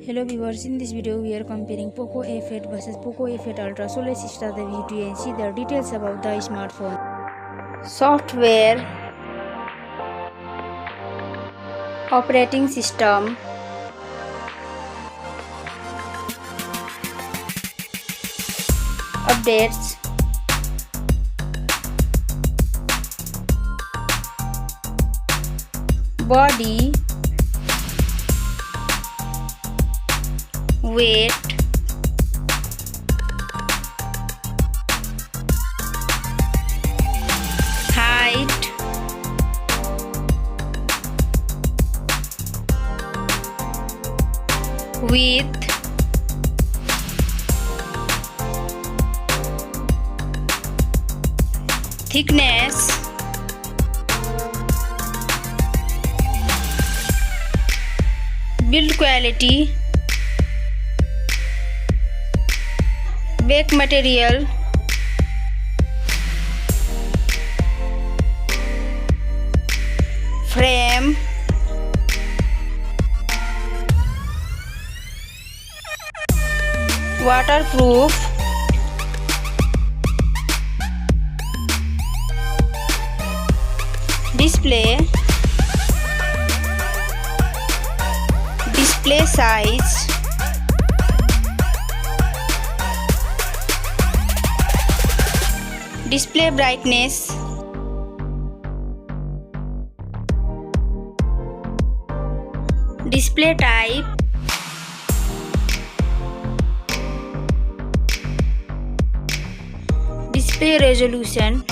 Hello viewers, in this video we are comparing Poco F8 versus Poco F8 Ultra. So let's start the video and see the details about the smartphone. Software, operating system, updates, body, weight, height, width, thickness, build quality, back material, frame, waterproof, display size, display brightness, display type, display resolution,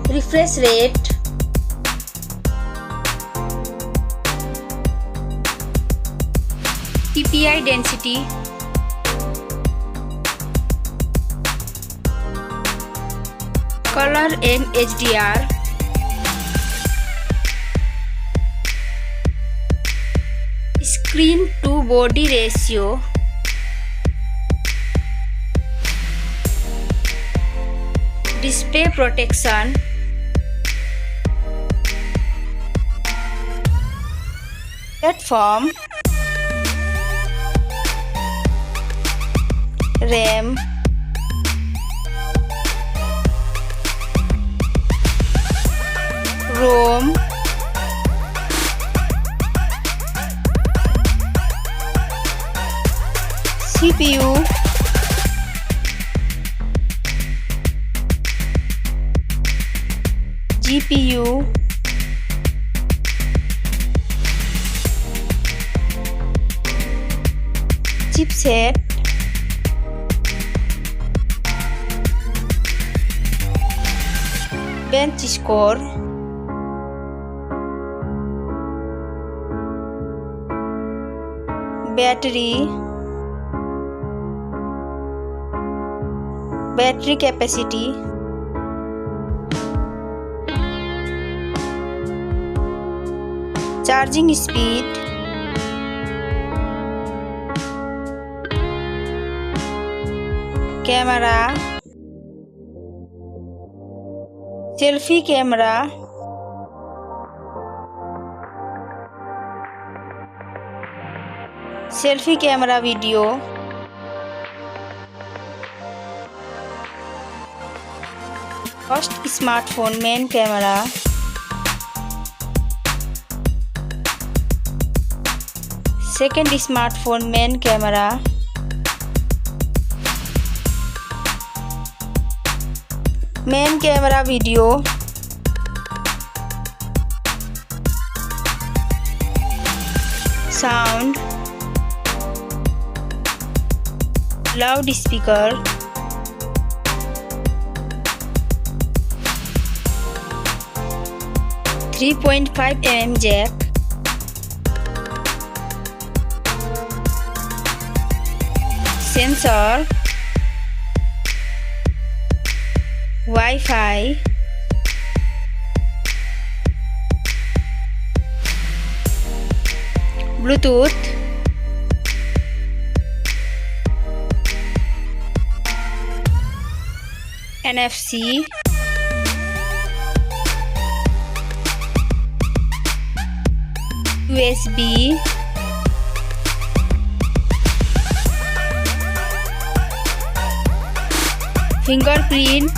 refresh rate, PPI density, color and HDR, screen to body ratio, display protection, platform, RAM, ROM, CPU, GPU, chipset, bench score, battery capacity, charging speed, camera, selfie camera, selfie camera video, first smartphone main camera, second smartphone main camera, main camera video, sound, loudspeaker, .5mm jack, sensor, Wi-Fi, Bluetooth, NFC, USB, fingerprint,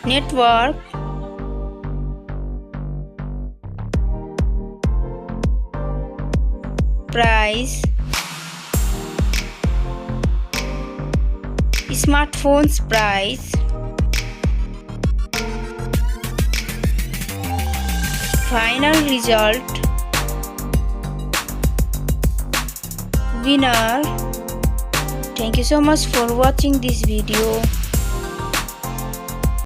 network, price, smartphone's price, final result, winner. Thank you so much for watching this video.